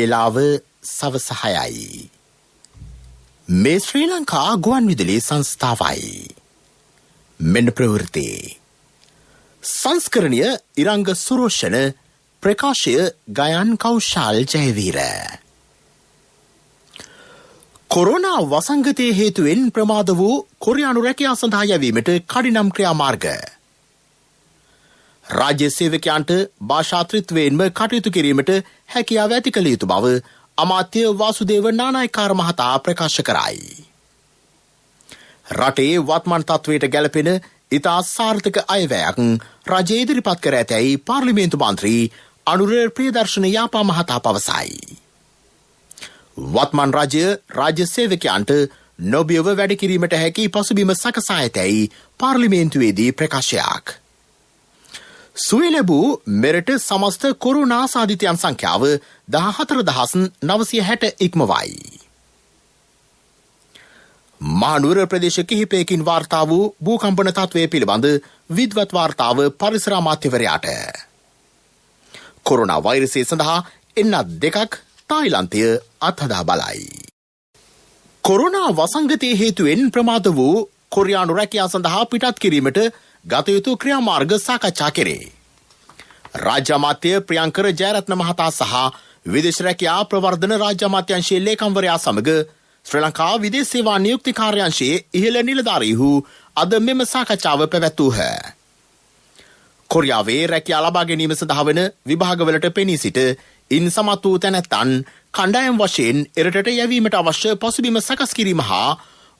වේලාව සවස 6යි. මේ ශ්‍රී ලංකා ගුවන්විදුලි සංස්ථාවයි. මෙන්න ප්‍රවෘත්ති. සංස්කරණීය ඉරංග සුරෝෂණ ප්‍රකාශය ගයන් කෞශල් ජයවීර. කොරෝනා වසංගතයේ හේතුවෙන් ප්‍රමාද වූ කොරියානු රැකියා සඳහා යැවීමට කඩිනම් ක්‍රියාමාර්ග. රාජ්‍ය සේවකයන්ට භාෂාත්‍රිත්වයෙන්ම කටයුතු කිරීමට හැකියාව ඇති කළ යුතු බව අමාත්‍ය වාසුදේව නානායක්කාර මහතා ප්‍රකාශ කරයි. රටේ වත්මන් තත්වයට ගැලපෙන ඉතා සාර්ථක අයවැයක් රජය ඉදිරිපත් කර ඇතැයි පාර්ලිමේන්තු මන්ත්‍රී අනුර ප්‍රියදර්ශන යාපා මහතා පවසයි. වත්මන් රාජ්‍ය සේවකයන්ට නොබියව වැඩ කිරීමට හැකි පසුබිම සකසා ඇතැයි පාර්ලිමේන්තුවේදී ප්‍රකාශයක්. සුවය ලැබූ මෙරට සමස්ත කොරුණා සාධිතයන් සංඛ්‍යාව 14,960 ඉක්මවයි. මහනුවර ප්‍රදේශ කිහිපයකින් වාර්තා වූ භූකම්පන තත්ත්වය පිළිබඳ විද්වත් වාර්තාව පරිසර අමාත්‍යවරයාට. කොරෝනා වෛරසය සඳහා එන්නත් දෙකක් තායිලන්තය අත්හදා බලයි. කොරෝනා වසංගතයේ හේතුවෙන් ප්‍රමාද වූ කොරියානු රැකියා සඳහා පිටත් කිරීමට ගත යුතු ක්‍රියාමාර්ග සාකච්ඡා කෙරේ. රාජ්‍ය අමාත්‍ය ප්‍රියංකර ජයරත්න මහතා සහ විදේශ රැකියා ප්‍රවර්ධන රාජ්‍ය අමාත්‍යාංශයේ ලේකම්වරයා සමග ශ්‍රී ලංකා විදේශ සේවා නියුක්ති කාර්යාංශයේ ඉහළ නිලධාරීහු අද මෙම සාකච්ඡාව පැවැත්වූහ. කොරියාවේ රැකියා ලබා ගැනීම සඳහා වන විභාගවලට පෙනී සිට ඉන් සමත් වූ තැනැත්තන් කණ්ඩායම් වශයෙන් එරටට යැවීමට අවශ්‍ය පසුබිම සකස් කිරීම හා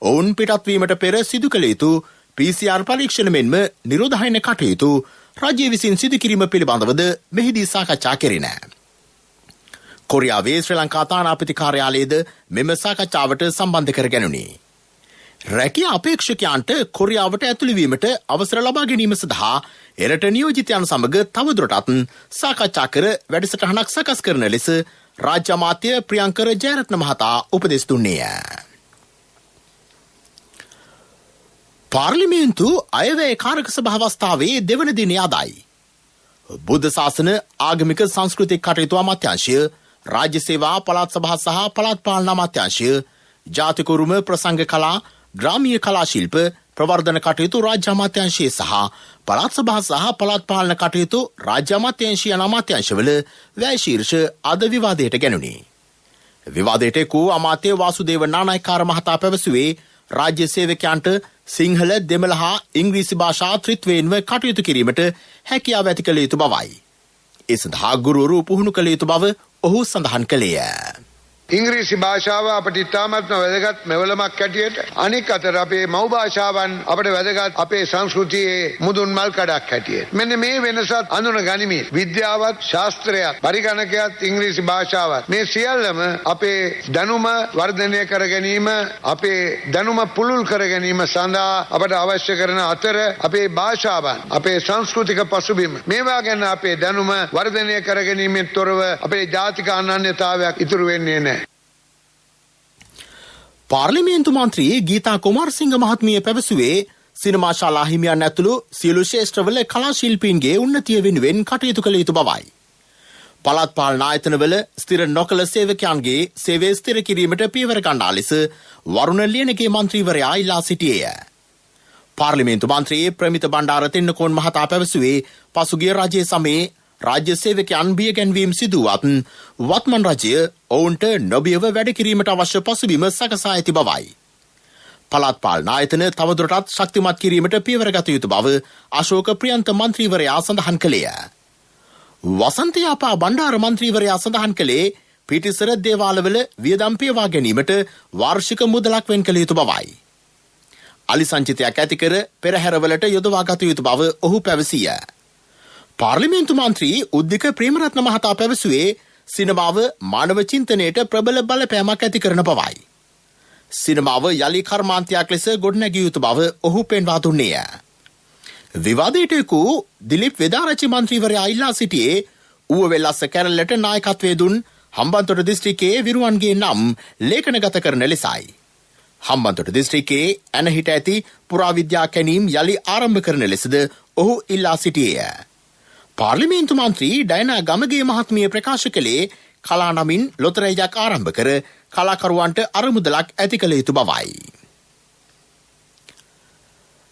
ඔවුන් පිටත්වීමට පෙර සිදු කළ යුතු PCR පරීක්ෂණ මෙන්ම නිරෝධායන කටයුතු රජය විසින් සිදු කිරීම පිළිබඳවද මෙහිදී සාකච්ඡා කෙරිණ. කොරියාවේ ශ්‍රී ලංකා තානාපති කාර්යාලයේද මෙම සාකච්ඡාවට සම්බන්ධ කර ගැනුණි. රැකියා අපේක්ෂකයන්ට කොරියාවට ඇතුළු වීමට අවසර ලබා ගැනීම සඳහා එරට නියෝජිතයන් සමග තවදුරටත් සාකච්ඡා කර වැඩසටහනක් සකස් කරන ලෙස රාජ්‍ය අමාත්‍ය ප්‍රියංකර ජයරත්න මහතා උපදෙස් දුන්නේය. පාර්ලිමේන්තු අයවැය කාරක සභාවස්ථාවේ දෙවන දිනය අදයි. බුද්ධ ශාසන ආගමික සංස්කෘතික කටයුතු අමාත්‍යාංශය, රාජ්‍ය සේවා පළාත් සභා සහ පළාත් පාලන අමාත්‍යාංශය, ජාතික උරුම ප්‍රසංග කලා, ග්‍රාමීය කලා ශිල්ප ප්‍රවර්ධන කටයුතු රාජ්‍ය අමාත්‍යාංශය සහ පළාත් සභා සහ පළාත් පාලන කටයුතු රාජ්‍ය අමාත්‍යාංශය යන අමාත්‍යාංශවල වැය ශීර්ෂ අද විවාදයට ගැනුණි. විවාදයට එක් වූ අමාත්‍ය වාසුදේව නානායක්කාර මහතා පැවසුවේ රාජ්‍ය සේවකයන්ට සිංහල, දෙමළ හා ඉංග්‍රීසි භාෂා ත්‍රිත්වයෙන්ම කටයුතු කිරීමට හැකියාව ඇති කළ යුතු බවයි. ඒ සඳහා ගුරුවරු පුහුණු කළ යුතු බව ඔහු සඳහන් කළේය. ඉංග්‍රීසි භාෂාව අපට ඉතාමත්ම වැදගත් මෙවලමක් හැටියට, අනික් අතර අපේ මව් භාෂාවන් අපට වැදගත් අපේ සංස්කෘතියේ මුදුන් මල් කඩක් හැටියට. මෙන්න මේ වෙනසත් අඳුන ගනිමින් විද්‍යාවත්, ශාස්ත්‍රයත්, පරිගණකයත්, ඉංග්‍රීසි භාෂාවත් මේ සියල්ලම අපේ දැනුම වර්ධනය කර ගැනීම, අපේ දැනුම පුළුල් කර ගැනීම සඳහා අපට අවශ්‍ය කරන අතර අපේ භාෂාවන්, අපේ සංස්කෘතික පසුබිම මේවා ගැන අපේ දැනුම වර්ධනය කර ගැනීමෙන් තොරව අපේ ජාතික අනන්‍යතාවයක් ඉතුරු වෙන්නේ නැහැ. පාර්ලිමේන්තු මන්ත්‍රී ගීතා කුමාරසිංහ මහත්මිය පැවසුවේ සිනමා ශාලා හිමියන් ඇතුළු සියලු ශේෂ්ත්‍රවල කලා ශිල්පීන්ගේ උන්නතිය වෙනුවෙන් කටයුතු කළ යුතු බවයි. පළාත් පාලන ආයතනවල ස්ථිර නොකළ සේවකයන්ගේ සේවය ස්ථිර කිරීමට පියවර ගන්නා ලෙස වරුණ ලියනගේ මන්ත්‍රීවරයා ඉල්ලා සිටියේය. පාර්ලිමේන්තු මන්ත්‍රී ප්‍රමිත බණ්ඩාර තෙන්නකෝන් මහතා පැවසුවේ පසුගිය රජයේ සමයේ රාජ්‍ය සේවකයන් බිය ගැන්වීම සිදුවත් වත්මන් රජය ඔවුන්ට නොබියව වැඩ කිරීමට අවශ්‍ය පසුබිම සකසා ඇති බවයි. පළාත් පාලන ආයතන තවදුරටත් ශක්තිමත් කිරීමට පියවර ගත යුතු බව අශෝක ප්‍රියන්ත මන්ත්‍රීවරයා සඳහන් කළේය. වසන්ත යාපා බණ්ඩාර මන්ත්‍රීවරයා සඳහන් කළේ පිටිසර දේවාලවල වියදම් පියවා ගැනීමට වාර්ෂික මුදලක් වෙන් කළ යුතු බවයි. අලි සංචිතයක් ඇති කර පෙරහැරවලට යොදවා ගත යුතු බව ඔහු පැවසිය. පාර්ලිමේන්තු මන්ත්‍රී උද්දික ප්‍රේමරත්න මහතා පැවසුවේ සිනමාව මානව චින්තනයට ප්‍රබල බලපෑමක් ඇති කරන බවයි. සිනමාව යලි කර්මාන්තයක් ලෙස ගොඩනැගිය යුතු බව ඔහු පෙන්වා දුන්නේය. විවාදයට එකු දිලිප් වෙදාරච්චි මන්ත්‍රීවරයා ඉල්ලා සිටියේ ඌව වෙල්ලස්ස කැරල්ලට නායකත්වය දුන් හම්බන්තොට දිස්ත්‍රික්කයේ විරුවන්ගේ නම් ලේඛනගත කරන ලෙසයි. හම්බන්තොට දිස්ත්‍රික්කයේ ඇනහිට ඇති පුරාවිද්‍යා කැණීම් යලි ආරම්භ කරන ලෙසද ඔහු ඉල්ලා සිටියේය. පාර්ලිමේන්තු මන්ත්‍රී ඩයනා ගමගේ මහත්මිය ප්‍රකාශ කළේ කලා නමින් ලොතරැයියක් ආරම්භ කර කලාකරුවන්ට අරමුදලක් ඇති කළ යුතු බවයි.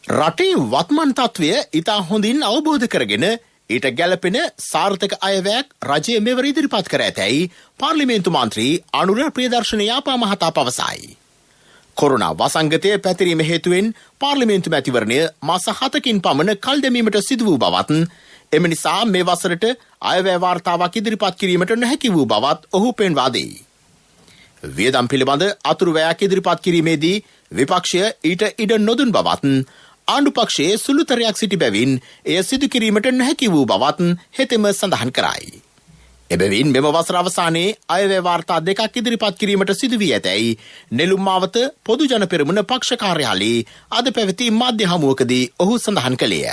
රටේ වත්මන් තත්ත්වය ඉතා හොඳින් අවබෝධ කරගෙන ඊට ගැලපෙන සාර්ථක අයවැයක් රජය මෙවර ඉදිරිපත් කර ඇතැයි පාර්ලිමේන්තු මන්ත්‍රී අනුර ප්‍රියදර්ශන යාපා මහතා පවසයි. කොරෝනා වසංගතය පැතිරීම හේතුවෙන් පාර්ලිමේන්තු මැතිවරණය මාස 7කින් පමණ කල් දැමීමට සිදු වූ බවත් එම නිසා මේ වසරට අයවැය වාර්තාවක් ඉදිරිපත් කිරීමට නොහැකි වූ බවත් ඔහු පෙන්වා දෙයි. වියදම් පිළිබඳ අතුරු වැයක් ඉදිරිපත් කිරීමේදී විපක්ෂය ඊට ඉඩ නොදුන් බවත් ආණ්ඩුපක්ෂයේ සුළුතරයක් සිටි බැවින් එය සිදු කිරීමට නොහැකි වූ බවත් හෙතෙම සඳහන් කරයි. එබැවින් මෙම වසර අවසානයේ අයවැය වාර්තා දෙකක් ඉදිරිපත් කිරීමට සිදු වී ඇතැයි නෙළුම් මාවත පොදු ජන පෙරමුණ පක්ෂ කාර්යාලයේ අද පැවති මාධ්‍ය හමුවකදී ඔහු සඳහන් කළේය.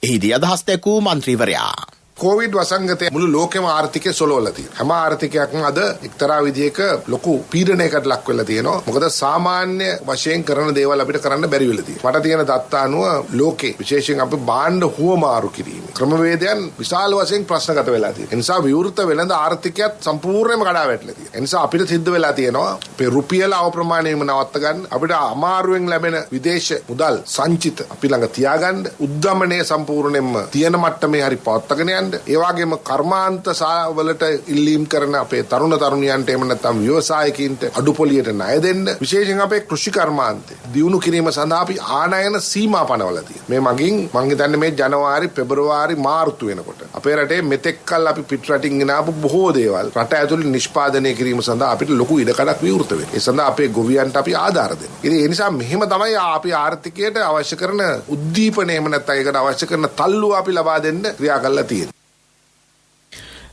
එහිදී අදහස් දැක්වූ මන්ත්‍රීවරයා කොවිඩ් වසංගතය මුළු ලෝකෙම ආර්ථිකය සොලවලා තියෙනවා. හැම ආර්ථිකයක්ම අද එක්තරා විදියක ලොකු පීඩනයකට ලක් වෙලා තියෙනවා. මොකද සාමාන්‍ය වශයෙන් කරන දේවල් අපිට කරන්න බැරි වෙලා තියෙනවා. මට තියෙන දත්ත අනුව ලෝකේ විශේෂයෙන් අපි භාණ්ඩ හුවමාරු කිරීම ක්‍රමවේදයන් විශාල වශයෙන් ප්‍රශ්නගත වෙලා තියෙනවා. ඒ නිසා විවෘත වෙළඳ ආර්ථිකයත් සම්පූර්ණයෙන්ම කඩා වැටලා තියෙනවා. ඒ නිසා අපිට සිද්ධ වෙලා තියෙනවා අපේ රුපියල අවප්‍රමාණයෙන්ම නවත්ත ගන්න, අපිට අමාරුවෙන් ලැබෙන විදේශ මුදල් සංචිත අපි ළඟ තියාගන්න, උද්දමනය සම්පූර්ණයෙන්ම තියෙන මට්ටමේ හරි පවත්වාගෙන යන්න. ඒ වගේම කර්මාන්ත වලට ඉල්ලීම් කරන අපේ තරුණ තරුණියන්ට එහෙම නැත්නම් ව්‍යවසායකින්ට අඩුපොලියට ණය දෙන්න, විශේෂයෙන් අපේ කෘෂි කර්මාන්තය දියුණු කිරීම සඳහා අපි ආනයන සීමා පනවලා තියෙනවා. මේ මගින් මම හිතන්නේ මේ ජනවාරි පෙබරවාරි මාර්තු වෙනකොට අපේ රටේ මෙතෙක් කල් අපි පිට රටින් ගෙන ආපු බොහෝ දේවල් රට ඇතුළේ නිෂ්පාදනය කිරීම සඳහා අපිට ලොකු ඉඩකඩක් විවෘත වෙනවා. ඒ සඳහා අපේ ගොවියන්ට අපි ආධාර දෙනවා. ඉතින් ඒ නිසා මෙහෙම තමයි අපි ආර්ථිකයට අවශ්‍ය කරන උද්දීපනය එහෙම නැත්නම් ඒකට අවශ්‍ය කරන තල්ලුව අපි ලබා දෙන්න ක්‍රියා කරලා තියෙනවා.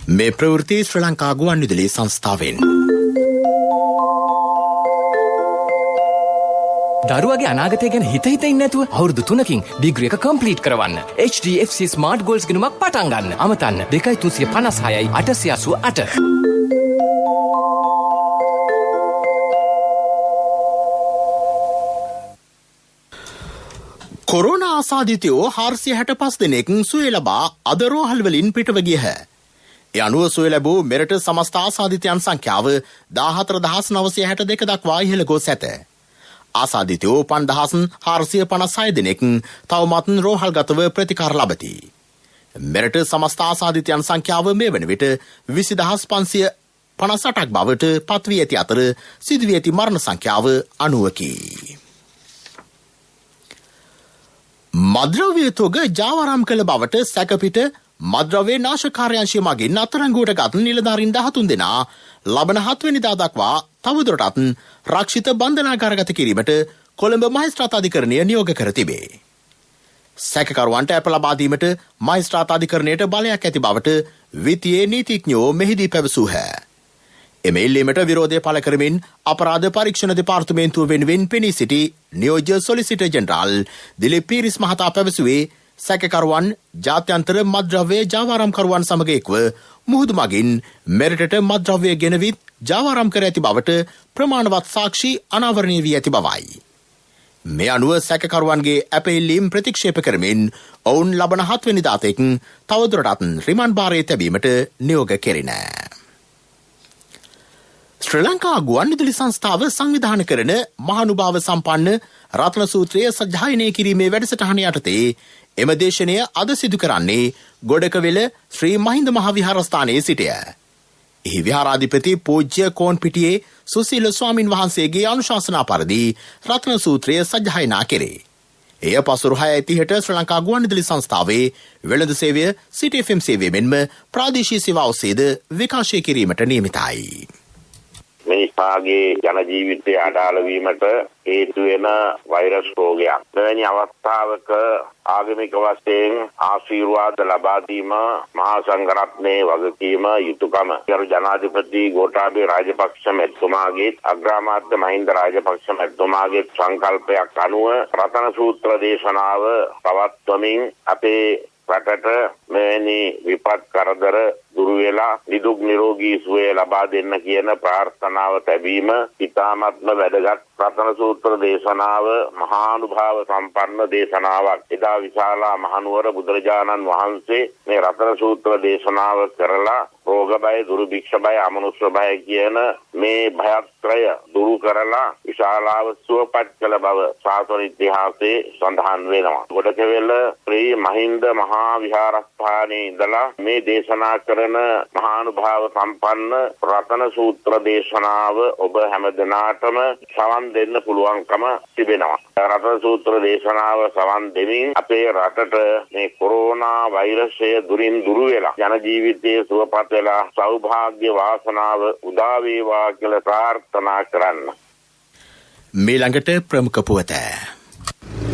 මේ ප්‍රවෘත්ති ශ්‍රී ලංකා ගුවන්විදුලි සංස්ථාවෙන්. දරුවගේ අනාගතය ගැන හිත ඉන්නේ නැතුව අවුරුදු 3කින් ඩිග්‍රී එක කම්ප්ලීට් කරවන්න. HDFC Smart Goals ගණුමක් පටන් ගන්න. අමතන්න 2356යි 888. කොරෝනා ආසාදිතයෝ 465 දෙනෙක් සුවය ලබා අද රෝහල් වලින් පිටව ගියහ. ඒ අනුව සුවය ලැබූ මෙරට සමස්ත ආසාදිතයන් සංඛ්‍යාව 14962 දක්වා ඉහළ ගොස් ඇත. ආසාදිතයෝ 5456 දෙනෙක් තවමත් රෝහල්ගතව ප්‍රතිකාර ලබති. මෙරට සමස්ත ආසාදිතයන් සංඛ්‍යාව මේ වන විට 20558ක් බවට පත්වී ඇති අතර සිදුවී ඇති මරණ සංඛ්‍යාව 90කි. මද්‍රව්‍ය තොග ජාවාරම් කළ බවට සැකපිට මද්‍රව්‍ය නාශකාර්යාංශය මගින් අත්අඩංගුවට ගත් නිලධාරීන් 13 දෙනා ලබන 7 වෙනිදා දක්වා තවදුරටත් රක්ෂිත බන්ධනාගාරගත කිරීමට කොළඹ මහේස්ත්‍රාත් අධිකරණය නියෝග කර තිබේ. සැකකරුවන්ට අප ලබා දීමට මහේස්ත්‍රාත් අධිකරණයට බලයක් ඇති බවට විත්තියේ නීතිඥයෝ මෙහිදී පැවසූහ. එම ඉල්ලීමට විරෝධය පළ කරමින් අපරාධ පරීක්ෂණ දෙපාර්තමේන්තුව වෙනුවෙන් පෙනී සිටි නියෝජ්‍ය සොලිසිටර් ජෙනරාල් දිලිප් පීරිස් මහතා පැවසුවේ සැකකරුවන් ජාත්‍යන්තර මද්‍රව්‍ය ජාවාරම්කරුවන් සමග එක්ව මුහුදු මගින් මෙරටට මද්‍රව්‍ය ගෙනවිත් ජාවාරම් කර ඇති බවට ප්‍රමාණවත් සාක්ෂි අනාවරණය වී ඇති බවයි. මේ අනුව සැකකරුවන්ගේ අපෙල්ලීම් ප්‍රතික්ෂේප කරමින් ඔවුන් ලබන 7 වෙනිදා තෙක් තවදුරටත් රිමාන්ඩ් භාරයේ තැබීමට නියෝග කෙරිණ. ශ්‍රී ලංකා ගුවන්විදුලි සංස්ථාව සංවිධානය කරන මහානුභාව සම්පන්න රත්න සූත්‍රය සජ්ජායනය කිරීමේ වැඩසටහන යටතේ එම දේශනය අද සිදු කරන්නේ ගොඩකවෙල ශ්‍රී මහින්ද මහවිහාරස්ථානයේ සිටය. එහි විහාරාධිපති පූජ්‍ය කෝන්පිටියේ සුසීල ස්වාමින් වහන්සේගේ අනුශාසනා පරිදි රත්න සූත්‍රය සජ්ජායනා කෙරේ. එය පසුරු 6:30ට ශ්‍රී ලංකා ගුවන්විදුලි සංස්ථාවේ වෙළඳ සේවය සිටි FM සේවය මෙන්ම ප්‍රාදේශීය සේවා ඔස්සේද විකාශය කිරීමට නියමිතයි. මිනිසාගේ ජන ජීවිතය අඩාල වීමට හේතු වෙන වෛරස් රෝගයක්. මෙවැනි අවස්ථාවක ආගමික වශයෙන් ආශිර්වාද ලබා දීම මහා සංඝරත්නයේ වගකීම යුතුයකම. ගරු ජනාධිපති ගෝඨාභය රාජපක්ෂ මැතිතුමාගේ අග්‍රාමාත්‍ය මහින්ද රාජපක්ෂ මැතිතුමාගේ සංකල්පයක් අනුව රතන සූත්‍ර දේශනාව පවත්වමින් අපේ රටට මෙවැනි විපත් කරදර දුරු වෙලා නිදුක් නිරෝගී සුවය ලබා දෙන්න කියන ප්‍රාර්ථනාව තැබීම ඉතාමත්ම වැදගත්. රතන සූත්‍ර දේශනාව මහානුභාව සම්පන්න දේශනාවක්. එදා විශාලා මහනුවර බුදුරජාණන් වහන්සේ මේ රතන සූත්‍ර දේශනාව කරලා රෝග බය, දුර්භික්ෂ බය, අමනුෂ්‍ය බය කියන මේ භයත්‍රය දුරු කරලා විශාලාව සුවපත් කළ බව ශාසන ඉතිහාසයේ සඳහන් වෙනවා. ගොඩකෙවල ශ්‍රී මහින්ද මහා විහාරස්ථානයේ ඉඳලා මේ දේශනා කරන මහානුභාව සම්පන්න රතන සූත්‍ර දේශනාව ඔබ හැමදෙනාටම සවන් දෙන්න පුළුවන්කම තිබෙනවා. රතන සූත්‍ර දේශනාව සවන් දෙමින් අපේ රටට මේ කොරෝනා වෛරසය දුරින් දුරු වෙලා ජන ජීවිතයේ සුවපත් වෙලා සෞභාග්‍ය වාසනාව උදා වේවා කියලා ප්‍රාර්ථනා කරන්න. මේ ළඟට ප්‍රමුඛ පුවත.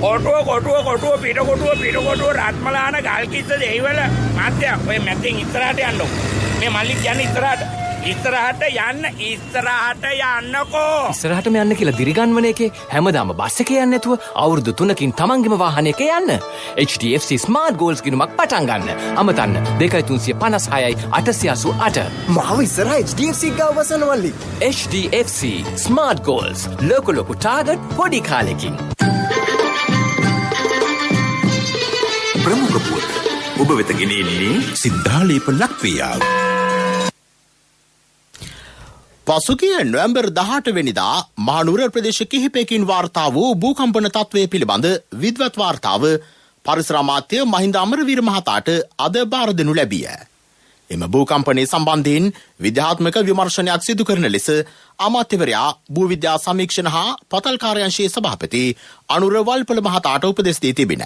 කොටුව පිටකොටුව රත්මලාන ගල්කිස්ස දෙහිවල මාත්‍ය ඔය මැතින් ඉස්සරහට යන්න. මේ මල්ලික් යන්න ඉස්සරහට යන්නකෝ. ඉස්සරහටම යන්න කියලා දිරිගන්වන එකේ හැමදාම බස් එකේ යන්නේ නැතුව අවුරුදු 3කින් තමන්ගේම වාහනයක යන්න. HDFC Smart Goals ගිණුමක් පටන් ගන්න. අමතන්න 2356යි 888. මාව ඉස්සරහ HDFC ගාව වසනවල්ලි. HDFC Smart Goals. ලොකු ටාගට් පොඩි කාලෙකින්. ප්‍රමුඛ පුවත ඔබ වෙත ගෙනෙන්නේ සිද්ධාලේප ලක්වියාව. පසුගිය නොවැම්බර් 18 වෙනිදා මහනුවර ප්‍රදේශ කිහිපයකින් වාර්තා වූ භූකම්පන තත්ත්වය පිළිබඳ විද්වත් වාර්තාව පරිසර අමාත්‍ය මහින්ද අමරවීර මහතාට අද බාර දෙනු ලැබිය. එම භූකම්පනයේ සම්බන්ධයෙන් විද්‍යාත්මක විමර්ශනයක් සිදු කරන ලෙස අමාත්‍යවරයා භූවිද්‍යා සමීක්ෂණ හා පතල් කාර්යාංශයේ සභාපති අනුර වල්පොල මහතාට උපදෙස් දී තිබිණ.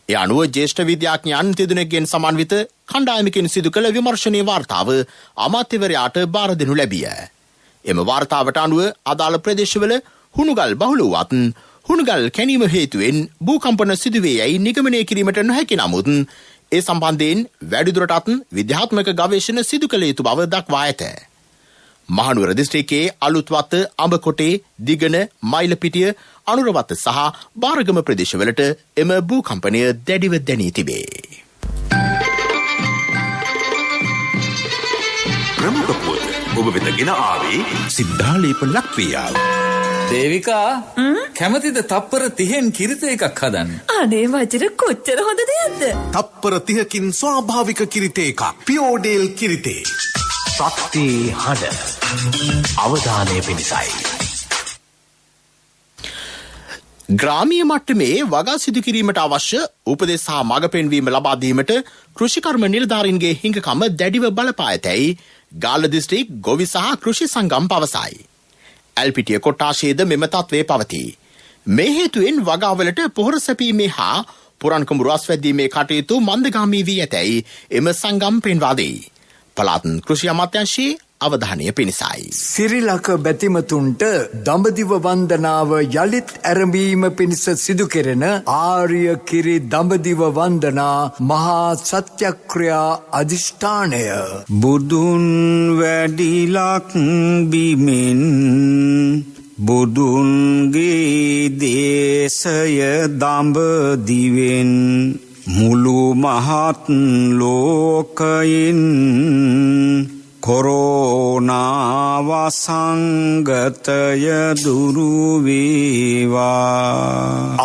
ඒ අනුව ජ්‍යෙෂ්ඨ විද්‍යාඥයන් තිදෙනෙක්ගෙන් සමන්විත කණ්ඩායමකින් සිදු කළ විමර්ශනයේ වාර්තාව අමාත්‍යවරයාට බාර දෙනු ලැබිය. එම වාර්තාවට අනුව අදාළ ප්‍රදේශවල හුණුගල් බහුල වුවත් හුණුගල් කැණීම හේතුවෙන් භූකම්පන සිදුවේ යයි නිගමනය කිරීමට නොහැකි නමුත් ඒ සම්බන්ධයෙන් වැඩිදුරටත් විද්‍යාත්මක ගවේෂණ සිදු කළ යුතු බව දක්වා ඇත. මහනුවර දිස්ත්‍රික්කයේ අලුත්වත්ත, අඹකොටේ, දිගන, මයිලපිටිය, අනුරවත්ත සහ බාරගම ප්‍රදේශවලට එම භූකම්පනය දැඩිව දැනී තිබේ. ප්‍රමුඛ පුවත ඔබ වෙත ගෙන ආවේ සිද්ධාලේප ලක්වියාව. දේවිකා කැමතිද තප්පර 30න් කිරිත එකක් හදන්න? අනේ වජිර කොච්චර හොඳ දෙයක්ද? තප්පර 30කින් ස්වාභාවික කිරිත එකක්. පියෝඩේල් කිරිතේ. ශක්ති හඬ අවධානය පිණිසයි. ග්‍රාමීය මට්ටමේ වගා සිදු කිරීමට අවශ්‍ය උපදෙස් හා මඟ පෙන්වීම ලබා දීමට කෘෂිකර්ම නිලධාරීන්ගේ හිඟකම දැඩිව බලපා ඇතැයි ගාල්ල දිස්ත්‍රික් ගොවි සහ කෘෂි සංගම් පවසයි. ඇල්පිටිය කොට්ටාශයේද මෙම තත්ත්වය පවතී. මේ හේතුවෙන් වගාවලට පොහොර සැපීමේ හා පුරන්කමුරු අස්වැද්දීමේ කටයුතු මන්දගාමී වී ඇතැයි එම සංගම් පෙන්වා දෙයි. පළාත් කෘෂි අමාත්‍යාංශයේ අවධානය පිණිසයි. සිරිලක බැතිමතුන්ට දඹදිව වන්දනාව යළිත් ඇරඹීම පිණිස සිදු කෙරෙන ආර්ය කිරි දඹදිව වන්දනා මහා සත්‍යක්‍රියා අධිෂ්ඨානය. බුදුන් වැඩිලක් බිමෙන් බුදුන්ගේ දේශය දඹදිවෙන් මුළු මහත් ලෝකයෙන් කොරෝනා වසංගතය දුරු වේවා.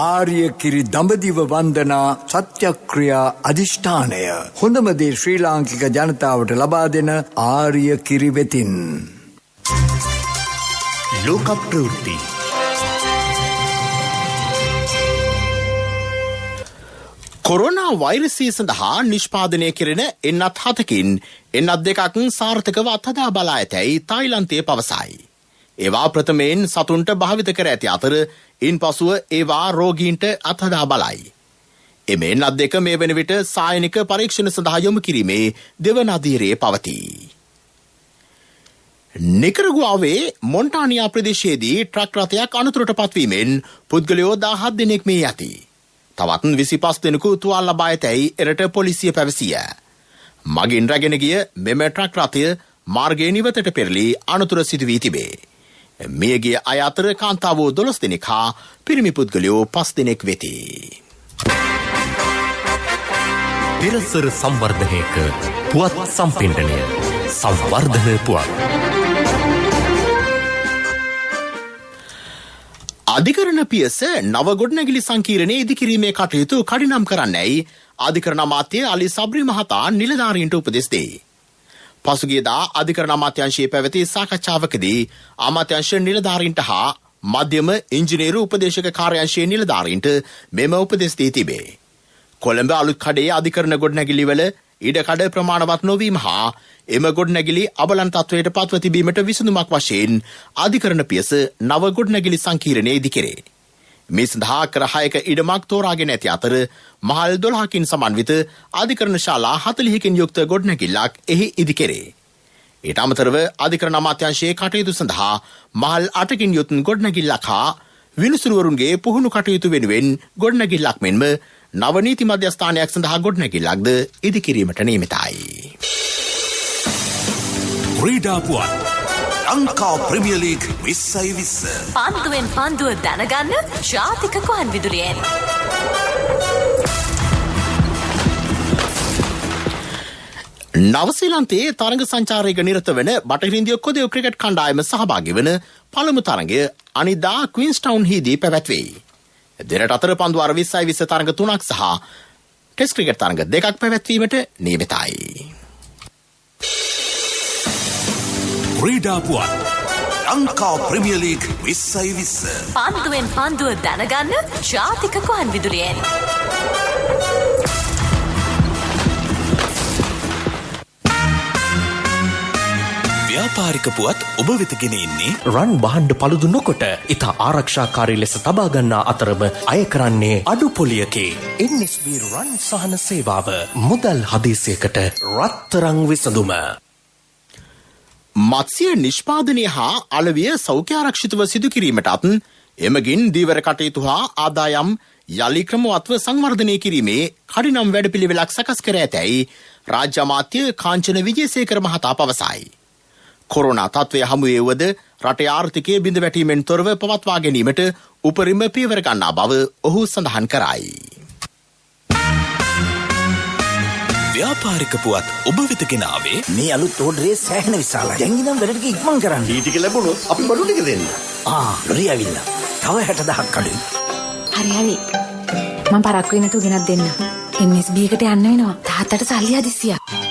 ආර්ය කිරි දඹදිව වන්දනා සත්‍යක්‍රියා අධිෂ්ඨානය හොඳම දේ ශ්‍රී ලාංකික ජනතාවට ලබා දෙන ආර්ය කිරි වෙතින්. ලෝක ප්‍රවෘත්ති. කොරෝනා වෛරසය සඳහා නිෂ්පාදනය කෙරෙන එන්නත් 7කින් එන්නත් 2ක් සාර්ථකව අත්හදා බලා ඇතැයි තායිලන්තය පවසයි. ඒවා ප්‍රථමයෙන් සතුන්ට භාවිත කර ඇති අතර ඉන්පසුව ඒවා රෝගීන්ට අත්හදා බලයි. එම එන්නත් 2 මේ වන විට සායනික පරීක්ෂණ සඳහා යොමු කිරීමේ දෙවන අදියරේ පවතී. නිකරගුවාවේ මොන්ටානියා ප්‍රදේශයේදී ට්‍රක් රථයක් අනතුරට පත්වීමෙන් පුද්ගලයෝ 17 දෙනෙක් මේ යති. තවත් 25 දෙනෙකු තුවාල ලබා ඇතැයි එරට පොලිසිය පැවසිය. මගින් රැගෙන ගිය මෙම ට්‍රක් රථය මාර්ගයේ නිවතට පෙරළී අනතුර සිදු වී තිබේ. මියගිය අය අතර කාන්තාවෝ 12 දෙනෙක් හා පිරිමි පුද්ගලයෝ 5 දෙනෙක් වෙති. තිරසර සංවර්ධනයක පුවත් සම්පින්ඩනය සංවර්ධන පුවත්. අධිකරණ පියස නව ගොඩනැගිලි සංකීර්ණයේ ඉදිකිරීමේ කටයුතු කඩිනම් කරන්නයි අධිකරණ අමාත්‍ය අලි සබ්රි මහතා නිලධාරීන්ට උපදෙස් දෙයි. පසුගියදා අධිකරණ අමාත්‍යාංශයේ පැවති සාකච්ඡාවකදී අමාත්‍යාංශ නිලධාරීන්ට හා මධ්‍යම ඉංජිනේරු උපදේශක කාර්යාංශයේ නිලධාරීන්ට මෙම උපදෙස් දී තිබේ. කොළඹ අලුත් කඩේ අධිකරණ ගොඩනැගිලිවල ඉඩකඩ ප්‍රමාණවත් නොවීම හා එම ගොඩනැගිලි අබලන් තත්වයට පත්ව තිබීමට විසඳුමක් වශයෙන් අධිකරණ පියස නව ගොඩනැගිලි සංකීර්ණයේ ඉදිකෙරේ. මේ සඳහා කර 6ක ඉඩමක් තෝරාගෙන ඇති අතර මහල් 12කින් සමන්විත අධිකරණ ශාලා 40කින් යුක්ත ගොඩනැගිල්ලක් එහි ඉදිකෙරේ. ඊට අමතරව අධිකරණ අමාත්‍යාංශයේ කටයුතු සඳහා මහල් 8කින් යුත් ගොඩනැගිල්ලක් හා විනිසුරුවරුන්ගේ පුහුණු කටයුතු වෙනුවෙන් ගොඩනැගිල්ලක් මෙන්ම නව නීති මධ්‍යස්ථානයක් සඳහා ගොඩනැගිල්ලක්ද ඉදිකිරීමට නියමිතයි. ක්‍රීඩා පුවත් ලංකා ප්‍රීමියර් ලීග් 2020 පන්දුවෙන් පන්දුව දැනගන්න ජාතික කොහන් විදුලියෙන්. නවසීලන්තයේ තරඟ සංචාරයක නිරත වන බටහිර ඉන්දිය කොදෙව් ක්‍රිකට් කණ්ඩායම සහභාගී වන පළමු තරඟය අනිදා ක්වීන්ස්ටවුන් හිදී පැවැත්වෙයි. දෙරට අතර පන්දු 20 තරඟ 3ක් සහ ටෙස්ට් ක්‍රිකට් තරඟ 2ක් පැවැත්වීමට නියමිතයි. ක්‍රීඩා පුවත් ලංකා ප්‍රීමියර් ලීග් 2020 පන්දුවෙන් පන්දුව දැනගන්න ජාතික කොහන් විදුලියෙන්. ව්‍යාපාරික පුවත් ඔබ වෙත ගෙන එන්නේ රන් බහන්ඩ පළුදු නොකොට ඉතා ආරක්ෂාකාරී ලෙස තබා ගන්නා අතරම අය කරන්නේ අඩු පොලියකේ. NSB රන් සහන සේවාව මුදල් හදිසියකට රත්තරන් විසඳුම. මත්ස්‍ය නිෂ්පාදනය හා අලවිය සෞඛ්‍යාරක්ෂිතව සිදු කිරීමටත් එමගින් දීවර කටයුතු හා ආදායම් යලි ක්‍රමවත්ව සංවර්ධනය කිරීමේ කඩිනම් වැඩපිළිවෙලක් සකස් කර ඇතැයි රාජ්‍ය අමාත්‍ය කාංචන විජේසේකර මහතා පවසයි. කොරෝනා තත්ත්වය හමුවේ වුවද රටේ ආර්ථිකය බිඳ වැටීමෙන් තොරව පවත්වා ගැනීමට උපරිම පියවර ගන්නා බව ඔහු සඳහන් කරයි. ව්‍යාපාරික පුවත් ඔබ වෙත ගෙනාවේ මේ අලුත් ඕඩරේ සෑහෙන විශාලයි. දැන් ඉඳන් වැඩ ටික ඉක්මන් කරන්න. ඊ ටික ලැබුණොත් අපි බඩු ටික දෙන්න. ලොරි ඇවිල්ලා. තව 60000ක් අඩුයි. හරි. මම පරක්කු වෙනතු ගෙනත් දෙන්න. NSB එකට යන්න වෙනවා. තාත්තට සල්ලි හදිස්සියක්.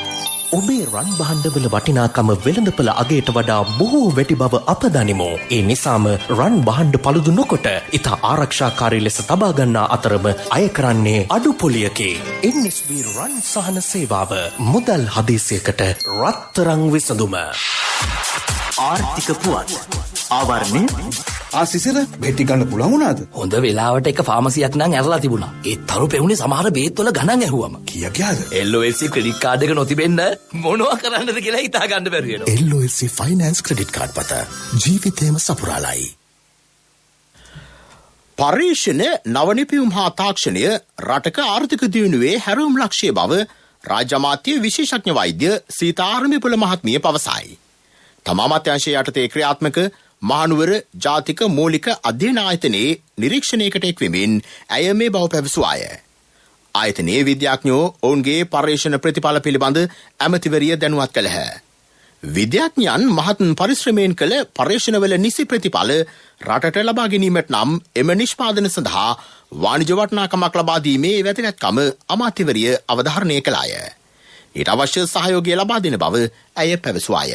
ඔබේ රන් බහන්ඩවල වටිනාකම වෙළඳපළ අගයට වඩා බොහෝ වැඩි බව අප දනිමු. ඒ නිසාම රන් බහන්ඩ පළුදු නොකොට ඉතා ආරක්ෂාකාරී ලෙස තබා ගන්නා අතරම අය කරන්නේ අඩු පොලියකේ. NSB රන් සහන සේවාව මුදල් හදිසියකට රත්තරන් විසඳුම. ආර්ථික පුවත් ආවරණය ආසිසිර බෙටි ගන්න පුළුවන් වුණාද? හොඳ වෙලාවට එක ෆාමසියක් නම් ඇරලා තිබුණා. ඒ තරු පෙවුනේ සමහර බේත් වල ගණන් ඇහුවම. කීයක් යාද? LOLC ක්‍රෙඩිට් කාඩ් එක නොතිබෙන්න මොනවා කරන්නද කියලා හිතා ගන්න බැරි වෙනවා. LOLC ෆයිනෑන්ස් ක්‍රෙඩිට් කාඩ් පත ජීවිතේම සපුරාලයි. පර්යේෂණ නවනිපියුම් හා තාක්ෂණය රටක ආර්ථික දියුණුවේ හැරවුම් ලක්ෂ්‍ය බව රාජ්‍ය අමාත්‍ය විශේෂඥ වෛද්‍ය සීතා ආරමිපුල මහත්මිය පවසයි. තම අමාත්‍යාංශයේ යටතේ ක්‍රියාත්මක මහනුවර ජාතික මූලික අධ්‍යයන ආයතනයේ නිරීක්ෂණයකට එක්වෙමින් ඇය මේ බව පැවසුවාය. ආයතනයේ විද්‍යාඥයෝ ඔවුන්ගේ පර්යේෂණ ප්‍රතිඵල පිළිබඳ ඇමතිවරිය දැනුවත් කළහ. විද්‍යාඥයන් මහත් පරිශ්‍රමයෙන් කළ පර්යේෂණවල නිසි ප්‍රතිඵල රටට ලබා ගැනීමට නම් එම නිෂ්පාදන සඳහා වාණිජ වටිනාකමක් ලබා දීමේ වැදගත්කම අමාත්‍යවරිය අවධාරණය කළාය. ඊට අවශ්‍ය සහයෝගය ලබා දෙන බව ඇය පැවසුවාය.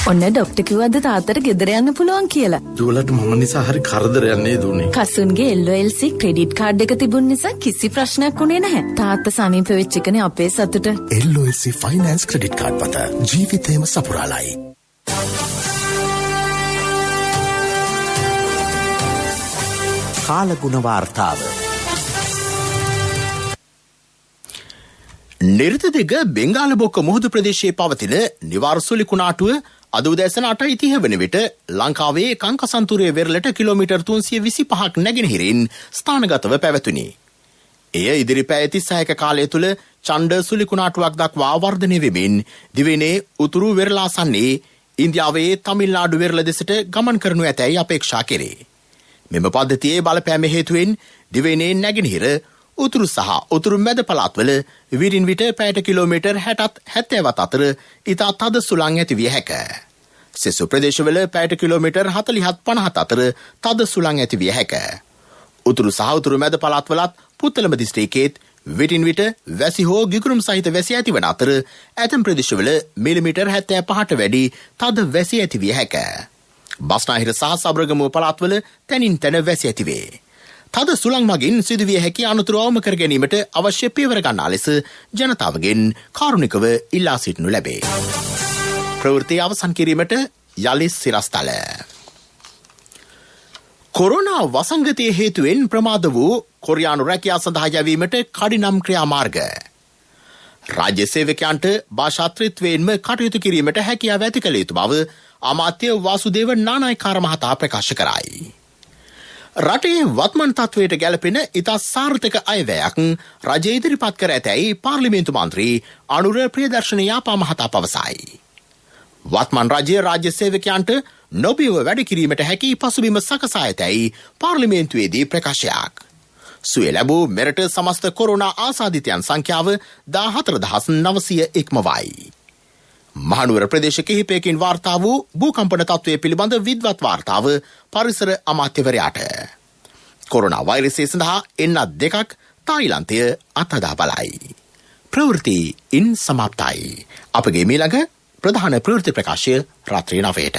ඔන්න ඩොක්ටර් කිව්වද තාත්තට ගෙදර යන්න පුළුවන් කියලා. දුවලට මම නිසා හරි කරදරයක් නේද උනේ. කසුන්ගේ LOLC ක්‍රෙඩිට් කාඩ් එක තිබුණ නිසා කිසි ප්‍රශ්නයක් උනේ නැහැ. තාත්තා සනීප වෙච්ච එකනේ අපේ සතුට. LOLC ෆයිනෑන්ස් ක්‍රෙඩිට් කාඩ් පත ජීවිතේම සපුරාලයි. කාලගුණ වාර්තාව. නිර්තදිග බෙංගාලබොක්ක මුහුදු ප්‍රදේශයේ පවතින නිවාර සුලිකුණාටුව අද උදෑසන 8:30 වන විට ලංකාවේ කංකසන්තුරේ වෙරළට කිලෝමීටර් 325ක් නැගෙනහිරින් ස්ථානගතව පැවතුණි. එය ඉදිරි පැය 36ක කාලය තුළ ඡණ්ඩ සුලිකුණාටුවක් දක්වා වර්ධනය වෙමින් දිවයිනේ උතුරු වෙරළාසන්නේ ඉන්දියාවේ තමිල්නාඩු වෙරළ දෙසට ගමන් කරනු ඇතැයි අපේක්ෂා කෙරේ. මෙම පද්ධතියේ බලපෑම හේතුවෙන් දිවයිනේ නැගෙනහිර උතුරු සහ උතුරු මැද පළාත්වල විටින් විට පැයට කිලෝමීටර් 60-70 අතර ඉතා තද සුළං ඇති විය හැක. සෙසු ප්‍රදේශවල පැයට කිලෝමීටර් 40-50 අතර තද සුළං ඇති විය හැක. උතුරු සහ උතුරු මැද පළාත්වලත් පුත්තලම දිස්ත්‍රික්කයේත් විටින් විට වැසි හෝ ගිගුරුම් සහිත වැසි ඇතිවන අතර ඇතැම් ප්‍රදේශවල මිලිමීටර් 75ට වැඩි තද වැසි ඇති විය හැක. බස්නාහිර සහ සබරගමුව පළාත්වල තැනින් තැන වැසි ඇතිවේ. තද සුළං මගින් සිදුවිය හැකි අනතුරු අවම කර ගැනීමට අවශ්‍ය පියවර ගන්නා ලෙස ජනතාවගෙන් කාරුණිකව ඉල්ලා සිටිනු ලැබේ. ප්‍රවෘත්ති අවසන් කිරීමට යලි සිරස්තල. කොරෝනා වසංගතය හේතුවෙන් ප්‍රමාද වූ කොරියානු රැකියා සඳහා යැවීමට කඩිනම් ක්‍රියාමාර්ග. රාජ්‍ය සේවකයන්ට භාෂාත්‍රිත්වයෙන්ම කටයුතු කිරීමට හැකියාව ඇති කළ යුතු බව අමාත්‍ය වාසුදේව නානායක්කාර මහතා ප්‍රකාශ කරයි. රටේ වත්මන් තත්වයට ගැලපෙන ඉතා සාර්ථක අයවැයක් රජය ඉදිරිපත් කර ඇතැයි පාර්ලිමේන්තු මන්ත්‍රී අනුර ප්‍රියදර්ශන යාපා මහතා පවසයි. වත්මන් රජය රාජ්‍ය සේවකයන්ට නොබියව වැඩ කිරීමට හැකි පසුබිම සකසා ඇතැයි පාර්ලිමේන්තුවේදී ප්‍රකාශයක්. සුවේ ලැබූ මෙරට සමස්ත කොරෝනා ආසාදිතයන් සංඛ්‍යාව 14,900 ඉක්මවයි. මහනුවර ප්‍රදේශ කිහිපයකින් වාර්තා වූ භූකම්පන තත්ත්වය පිළිබඳ විද්වත් වාර්තාව පරිසර අමාත්‍යවරයාට. කොරෝනා වෛරසය සඳහා එන්නත් 2ක් තායිලන්තය අත්හදා බලයි. ප්‍රවෘත්ති ඉන් සමාප්තයි. අපගේ මීළඟ ප්‍රධාන ප්‍රවෘත්ති ප්‍රකාශය රාත්‍රී 9ට.